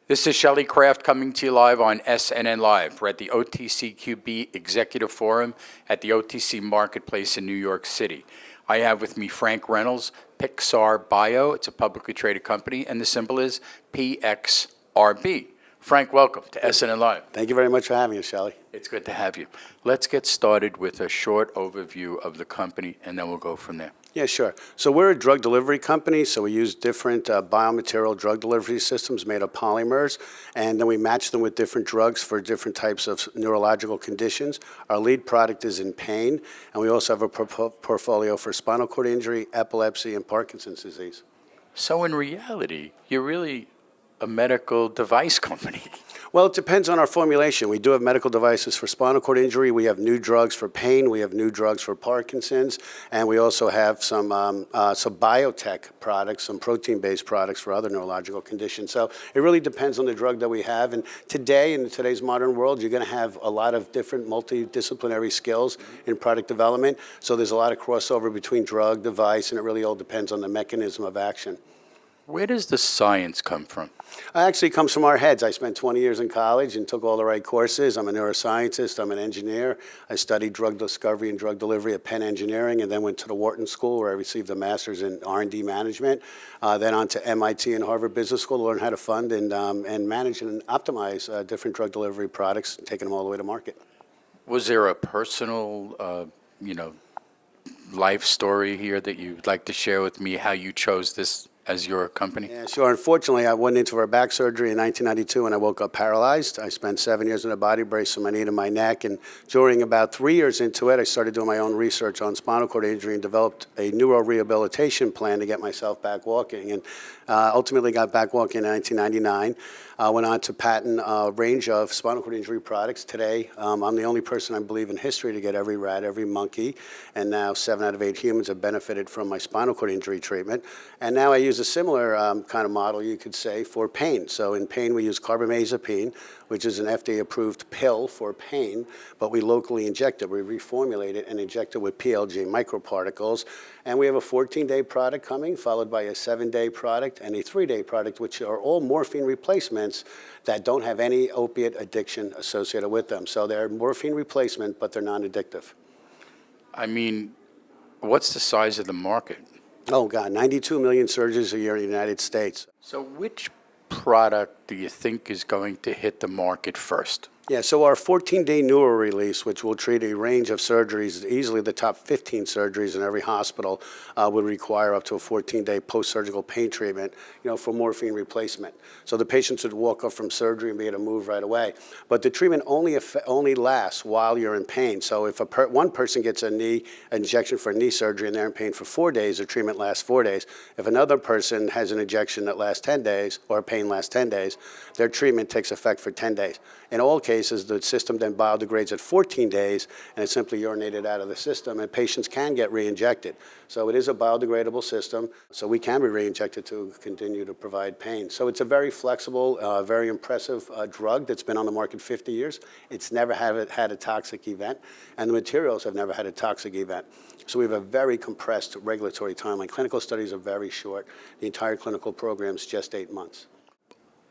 This is Shelley Kraft coming to you live on SNNLive. We're at the OTCQB Executive Forum at the OTC Marketplace in New York City. I have with me Frank Reynolds, PixarBio. It's a publicly traded company, and the symbol is PXRB. Frank, welcome to SNNLive. Thank you very much for having us, Shelley. It's good to have you. Let's get started with a short overview of the company, and then we'll go from there. Yeah, sure. So we're a drug delivery company, so we use different biomaterial drug delivery systems made of polymers, and then we match them with different drugs for different types of neurological conditions. Our lead product is in pain, and we also have a portfolio for spinal cord injury, epilepsy, and Parkinson's disease. So in reality, you're really a medical device company. Well, it depends on our formulation. We do have medical devices for spinal cord injury. We have new drugs for pain. We have new drugs for Parkinson's. And we also have some biotech products, some protein-based products for other neurological conditions. So it really depends on the drug that we have. And today, in today's modern world, you're going to have a lot of different multidisciplinary skills in product development. So there's a lot of crossover between drug, device, and it really all depends on the mechanism of action. Where does the science come from? It actually comes from our heads. I spent 20 years in college and took all the right courses. I'm a neuroscientist. I'm an engineer. I studied drug discovery and drug delivery at Penn Engineering, and then went to the Wharton School where I received a master's in R&D management. Then on to MIT and Harvard Business School to learn how to fund and manage and optimize different drug delivery products, and taking them all the way to market. Was there a personal, life story here that you'd like to share with me, how you chose this as your company? Yeah, sure. Unfortunately, I went in for a back surgery in 1992 and I woke up paralyzed. I spent 7 years in a body brace on my knee and my neck. And during about 3 years into it, I started doing my own research on spinal cord injury and developed a neurorehabilitation plan to get myself back walking. And ultimately got back walking in 1999. Went on to patent a range of spinal cord injury products. Today, I'm the only person, I believe, in history to get every rat, every monkey, and now 7 out of 8 humans have benefited from my spinal cord injury treatment. And now I use a similar kind of model, you could say, for pain. So in pain, we use carbamazepine, which is an FDA-approved pill for pain, but we locally inject it. We reformulate it and inject it with PLG microparticles. And we have a 14-day product coming, followed by a 7-day product and a 3-day product, which are all morphine replacements that don't have any opiate addiction associated with them. So they're morphine replacement, but they're non-addictive. I mean, what's the size of the market? Oh, God, 92 million surgeries a year in the United States. So which product do you think is going to hit the market first? Yeah, so our 14-day NeuroRelease, which will treat a range of surgeries, easily the top 15 surgeries in every hospital, would require up to a 14-day post-surgical pain treatment, for morphine replacement. So the patients would walk up from surgery and be able to move right away. But the treatment only lasts while you're in pain. So if one person gets a knee injection for knee surgery and they're in pain for 4 days, the treatment lasts 4 days. If another person has an injection that lasts 10 days, or pain lasts 10 days, their treatment takes effect for 10 days. In all cases, the system then biodegrades at 14 days, and it's simply urinated out of the system, and patients can get re-injected. So it is a biodegradable system, so we can be re-injected to continue to provide pain. So it's a very flexible, very impressive drug that's been on the market 50 years. It's never had a toxic event, and the materials have never had a toxic event. So we have a very compressed regulatory timeline. Clinical studies are very short. The entire clinical program is just 8 months.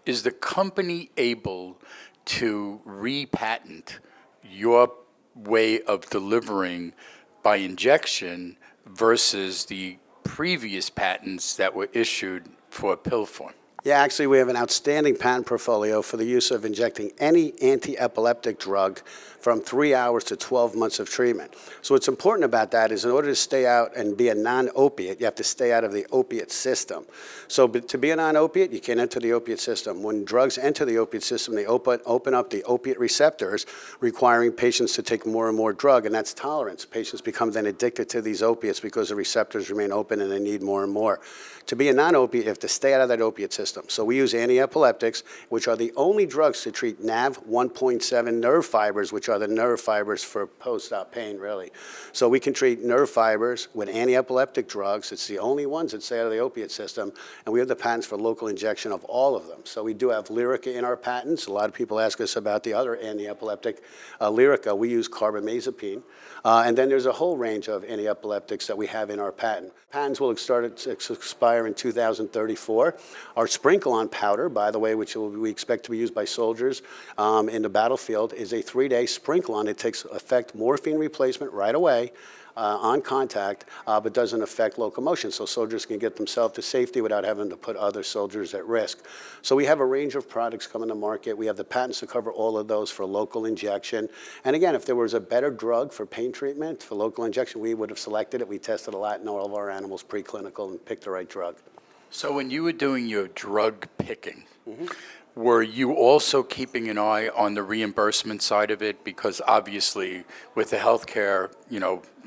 Is the company able to repatent your way of delivering by injection versus the previous patents that were issued for pill form? Yeah, actually, we have an outstanding patent portfolio for the use of injecting any anti-epileptic drug from 3 hours to 12 months of treatment. So what's important about that is in order to stay out and be a non-opiate, you have to stay out of the opiate system. So to be a non-opiate, you can't enter the opiate system. When drugs enter the opiate system, they open up the opiate receptors, requiring patients to take more and more drug, and that's tolerance. Patients become then addicted to these opiates because the receptors remain open and they need more and more. To be a non-opiate, you have to stay out of that opiate system. So we use anti-epileptics, which are the only drugs to treat NaV1.7 nerve fibers, which are the nerve fibers for post-op pain, really. So we can treat nerve fibers with anti-epileptic drugs. It's the only ones that stay out of the opiate system, and we have the patents for local injection of all of them. So we do have Lyrica in our patents. A lot of people ask us about the other anti-epileptic. Lyrica, we use carbamazepine. And then there's a whole range of anti-epileptics that we have in our patent. Patents will start to expire in 2034. Our sprinkle-on powder, by the way, which we expect to be used by soldiers in the battlefield, is a 3-day sprinkle-on. It takes effect morphine replacement right away on contact, but doesn't affect locomotion. So soldiers can get themselves to safety without having to put other soldiers at risk. So we have a range of products coming to market. We have the patents to cover all of those for local injection. And again, if there was a better drug for pain treatment, for local injection, we would have selected it. We tested a lot in all of our animals, preclinical, and picked the right drug. So when you were doing your drug picking, were you also keeping an eye on the reimbursement side of it? Because obviously with the healthcare,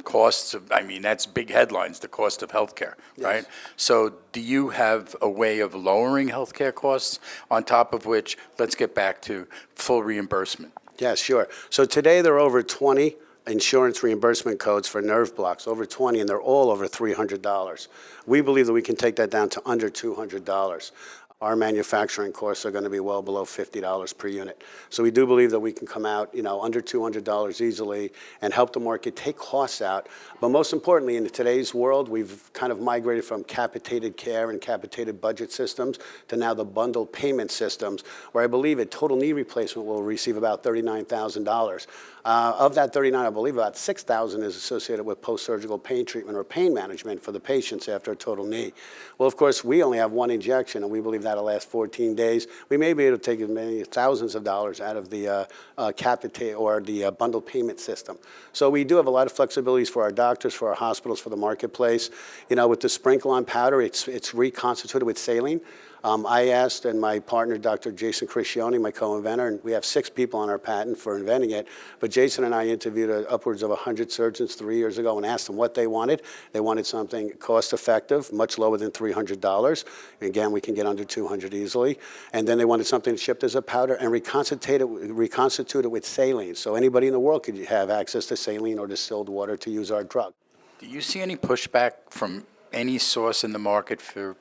costs of, that's big headlines, the cost of healthcare, right? So do you have a way of lowering healthcare costs, on top of which, let's get back to full reimbursement? Yeah, sure. So today there are over 20 insurance reimbursement codes for nerve blocks, over 20, and they're all over $300. We believe that we can take that down to under $200. Our manufacturing costs are going to be well below $50 per unit. So we do believe that we can come out, under $200 easily and help the market take costs out. But most importantly, in today's world, we've kind of migrated from capitated care and capitated budget systems to now the bundled payment systems, where I believe a total knee replacement will receive about $39,000. Of that 39, I believe about 6,000 is associated with post-surgical pain treatment or pain management for the patients after a total knee. Well, of course, we only have one injection, and we believe that'll last 14 days. We may be able to take as many thousands of dollars out of the capitate or the bundled payment system. So we do have a lot of flexibilities for our doctors, for our hospitals, for the marketplace. With the sprinkle-on powder, it's reconstituted with saline. I asked, and my partner, Dr. Jason Criscione, my co-inventor, and we have 6 people on our patent for inventing it, but Jason and I interviewed upwards of 100 surgeons 3 years ago and asked them what they wanted. They wanted something cost-effective, much lower than $300. Again, we can get under $200 easily. And then they wanted something shipped as a powder and reconstituted with saline. So anybody in the world could have access to saline or distilled water to use our drug. Do you see any pushback from any source in the market for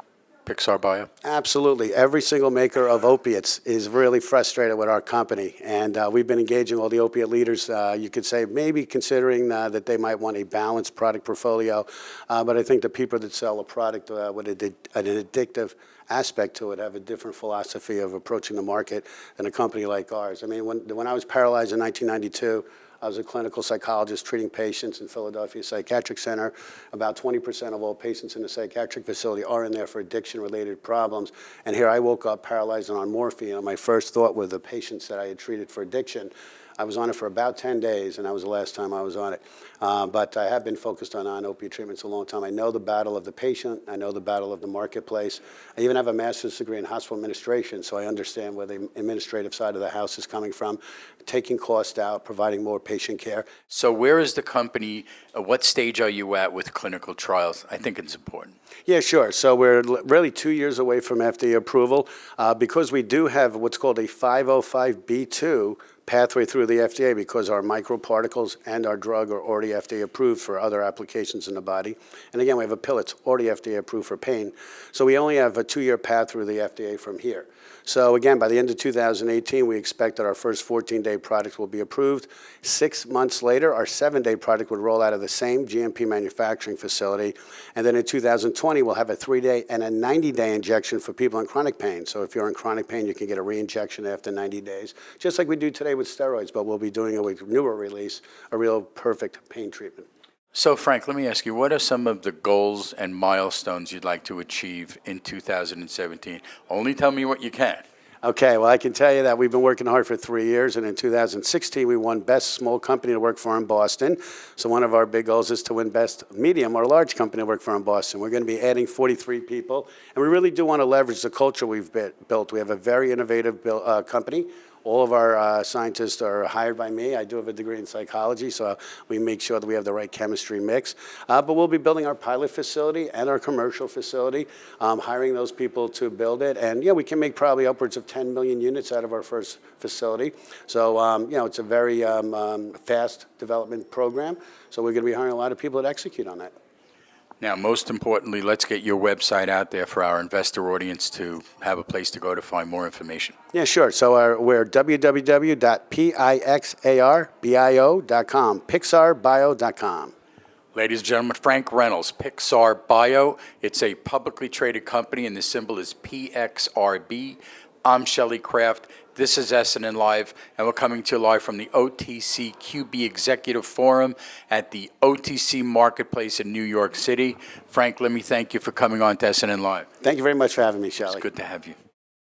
PixarBio? Absolutely. Every single maker of opiates is really frustrated with our company. And we've been engaging all the opiate leaders, you could say, maybe considering that they might want a balanced product portfolio. But I think the people that sell a product with an addictive aspect to it have a different philosophy of approaching the market than a company like ours. When I was paralyzed in 1992, I was a clinical psychologist treating patients in Philadelphia Psychiatric Center. About 20% of all patients in the psychiatric facility are in there for addiction-related problems. And here I woke up paralyzed and on morphine. And my first thought with the patients that I had treated for addiction, I was on it for about 10 days, and that was the last time I was on it. But I have been focused on non-opiate treatments a long time. I know the battle of the patient. I know the battle of the marketplace. I even have a master's degree in hospital administration, so I understand where the administrative side of the house is coming from, taking cost out, providing more patient care. So where is the company, what stage are you at with clinical trials? I think it's important. Yeah, sure. So we're really 2 years away from FDA approval because we do have what's called a 505(b)(2) pathway through the FDA because our microparticles and our drug are already FDA approved for other applications in the body. And again, we have a pill that's already FDA approved for pain. So we only have a 2-year path through the FDA from here. So again, by the end of 2018, we expect that our first 14-day product will be approved. 6 months later, our 7-day product would roll out of the same GMP manufacturing facility. And then in 2020, we'll have a 3-day and a 90-day injection for people in chronic pain. So if you're in chronic pain, you can get a re-injection after 90 days, just like we do today with steroids, but we'll be doing it with NeuroRelease, a real perfect pain treatment. So Frank, let me ask you, what are some of the goals and milestones you'd like to achieve in 2017? Only tell me what you can. Okay, well, I can tell you that we've been working hard for 3 years, and in 2016, we won Best Small Company to Work for in Boston. So one of our big goals is to win Best Medium or Large Company to Work for in Boston. We're going to be adding 43 people, and we really do want to leverage the culture we've built. We have a very innovative company. All of our scientists are hired by me. I do have a degree in psychology, so we make sure that we have the right chemistry mix. But we'll be building our pilot facility and our commercial facility, hiring those people to build it. And, we can make probably upwards of 10 million units out of our first facility. So, it's a very fast development program. So we're going to be hiring a lot of people to execute on that. Now, most importantly, let's get your website out there for our investor audience to have a place to go to find more information. Yeah, sure. So we're www.pixarbio.com, PixarBio.com. Ladies and gentlemen, Frank Reynolds, PixarBio. It's a publicly traded company, and the symbol is PXRB. I'm Shelley Kraft. This is SNNLive, and we're coming to you live from the OTCQB Executive Forum at the OTC Marketplace in New York City. Frank, let me thank you for coming on to SNNLive. Thank you very much for having me, Shelley. It's good to have you.